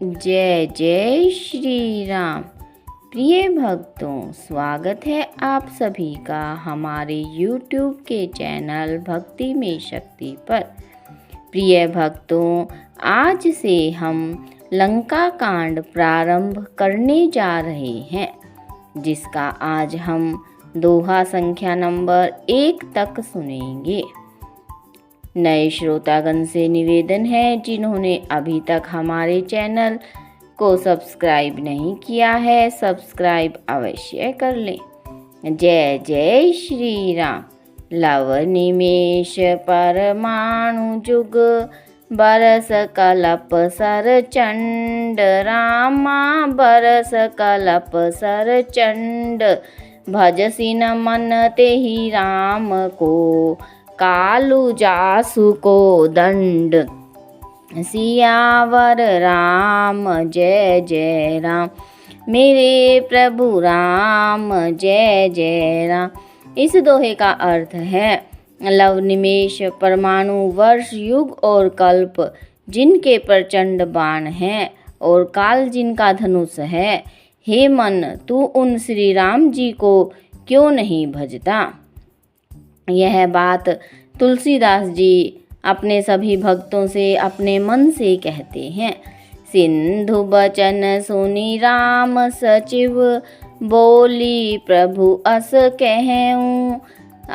जय जय श्री राम। प्रिय भक्तों, स्वागत है आप सभी का हमारे YouTube के चैनल भक्ति में शक्ति पर। प्रिय भक्तों, आज से हम लंका कांड प्रारंभ करने जा रहे हैं, जिसका आज हम दोहा संख्या नंबर 1 तक सुनेंगे। नए श्रोतागण से निवेदन है, जिन्होंने अभी तक हमारे चैनल को सब्सक्राइब नहीं किया है, सब्सक्राइब अवश्य कर लें। जय जय श्री राम। लव निमेष परमाणु जुग, बरस कलप सर चंड, रामा बरस कलप सर चंड, भजसी न मन तेहि राम को, कालू जासु को दंड। सियावर राम जय जय राम, मेरे प्रभु राम जय जय राम। इस दोहे का अर्थ है, लव निमेष परमाणु वर्ष युग और कल्प जिनके प्रचंड बाण हैं और काल जिनका धनुष है, हे मन तू उन श्री राम जी को क्यों नहीं भजता। यह बात तुलसीदास जी अपने सभी भक्तों से अपने मन से कहते हैं। सिंधु बचन सुनी राम सचिव, बोली प्रभु अस कहूँ,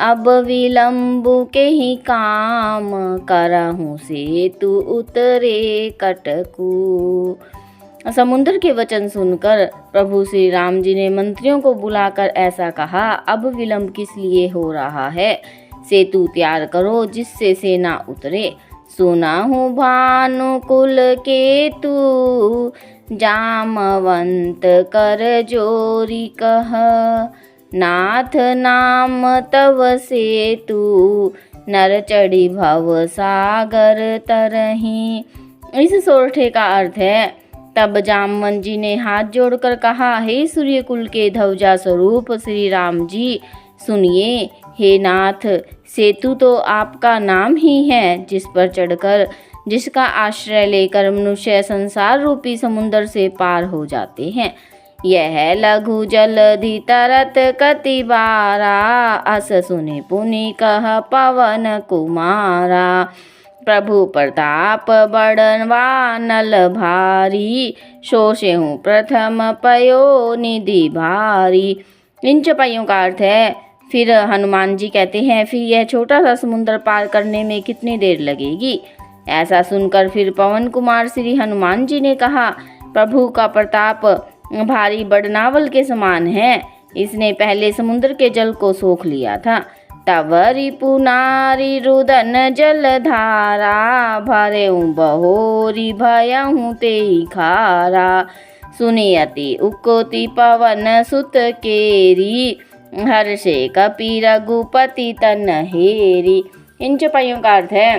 अब विलंबु के ही काम, करहूँ सेतु उतरे कटकू। समुद्र के वचन सुनकर प्रभु श्री राम जी ने मंत्रियों को बुलाकर ऐसा कहा, अब विलंब किस लिए हो रहा है, सेतु तैयार करो जिससे सेना उतरे। सुना हूँ भानुकुल केतु, जामवंत कर जोरी कह, नाथ नाम तव सेतु, नर चढ़ी भव सागर तरही। इस सोरठे का अर्थ है, तब जामवंत जी ने हाथ जोड़कर कहा, हे सूर्यकुल के ध्वजा स्वरूप श्री राम जी सुनिए। हे नाथ, सेतु तो आपका नाम ही है, जिस पर चढ़कर, जिसका आश्रय लेकर मनुष्य संसार रूपी समुद्र से पार हो जाते हैं। यह लघु जलधि तरत कति बारा, अस सुने पुनि कह पवन कुमारा। प्रभु प्रताप बड़वा नल भारी, शोषे हूँ प्रथम पयो निधि भारी। इन चौपाइयों का अर्थ है, फिर हनुमान जी कहते हैं, फिर यह छोटा सा समुद्र पार करने में कितनी देर लगेगी। ऐसा सुनकर फिर पवन कुमार श्री हनुमान जी ने कहा, प्रभु का प्रताप भारी बड़नावल के समान है, इसने पहले समुद्र के जल को सोख लिया था। तब रिपु नारी रुदन जल धारा, भरे बहोरी भयहूँ तेहि खारा। सुनी अति उकोति पवन सुत केरी, हर्षे कपि रघुपति तन हेरी। इन चौपाइयों का अर्थ है,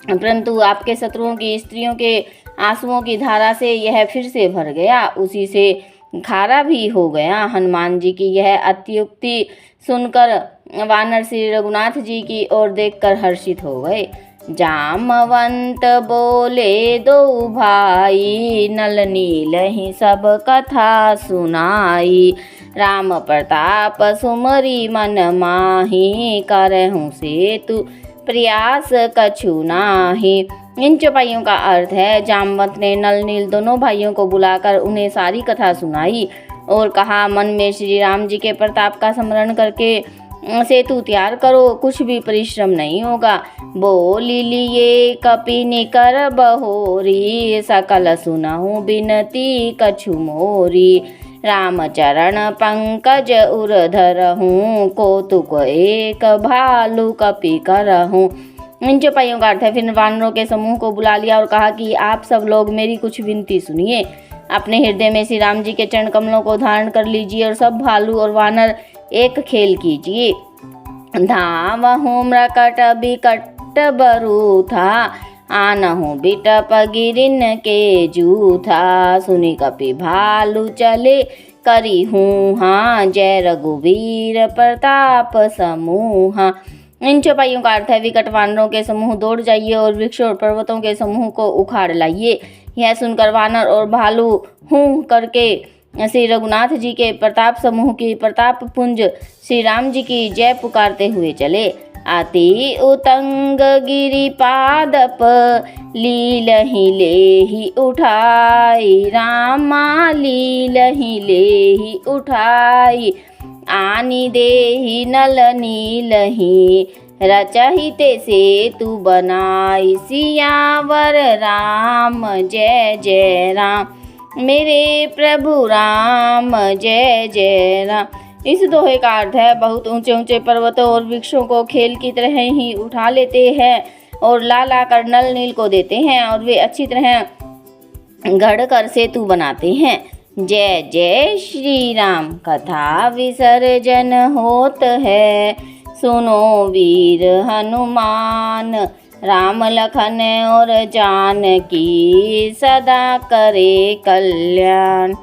परंतु आपके शत्रुओं की स्त्रियों के आंसुओं की धारा से यह फिर से भर गया, उसी से खारा भी हो गया। हनुमान जी की यह अत्युक्ति सुनकर वानर श्री रघुनाथ जी की ओर देखकर हर्षित हो गए। जामवंत बोले दो भाई, नल नील ही सब कथा सुनाई। राम प्रताप सुमरी मन माही, करहूँ सेतु प्रयास कछु नाही। इन चौपाइयों का अर्थ है, जामवंत ने नल नील दोनों भाइयों को बुलाकर उन्हें सारी कथा सुनाई और कहा, मन में श्री राम जी के प्रताप का स्मरण करके सेतु तैयार करो, कुछ भी परिश्रम नहीं होगा। बोली लिए कपि निकर बहोरी, सकल सुनहु बिनती कछु मोरी। राम चरण पंकज उर धरहूँ, कौतुक एक भालू कपि करहूँ। इन चौपाइयों का अर्थ है, फिर वानरों के समूह को बुला लिया और कहा कि आप सब लोग मेरी कुछ विनती सुनिए। अपने हृदय में श्री राम जी के चरण कमलों को धारण कर लीजिए और सब भालू और वानर एक खेल कीजिए। धावहूँ मृकट बिकट बरूथा, आनहूँ बिटप गिरिन के जूथा। सुनी कपि भालू चले करी हूँ, हाँ जय रघुवीर प्रताप समूहा। इन चौपाइयों का अर्थ है, विकट वानरों के समूह दौड़ जाइए और वृक्षों और पर्वतों के समूह को उखाड़ लाइए। यह सुनकर वानर और भालू हूँ करके श्री रघुनाथ जी के प्रताप समूह की प्रताप पुंज श्री राम जी की जय पुकारते हुए चले। अति उतंग गिरि पादप लीलहि लेहि उठाई, रामा लीलहि लेहि उठाई। आनि देहि नल नीलहि रचहिते सेतु बनाई, सियावर राम जय जय राम, मेरे प्रभु राम जय जय राम। इस दोहे का अर्थ है, बहुत ऊंचे ऊंचे पर्वतों और वृक्षों को खेल की तरह ही उठा लेते हैं और ला ला कर नल नील को देते हैं और वे अच्छी तरह गढ़ कर सेतु बनाते हैं। जय जय श्री राम, कथा विसर्जन होत है, सुनो वीर हनुमान, राम लखन और जानकी सदा करे कल्याण।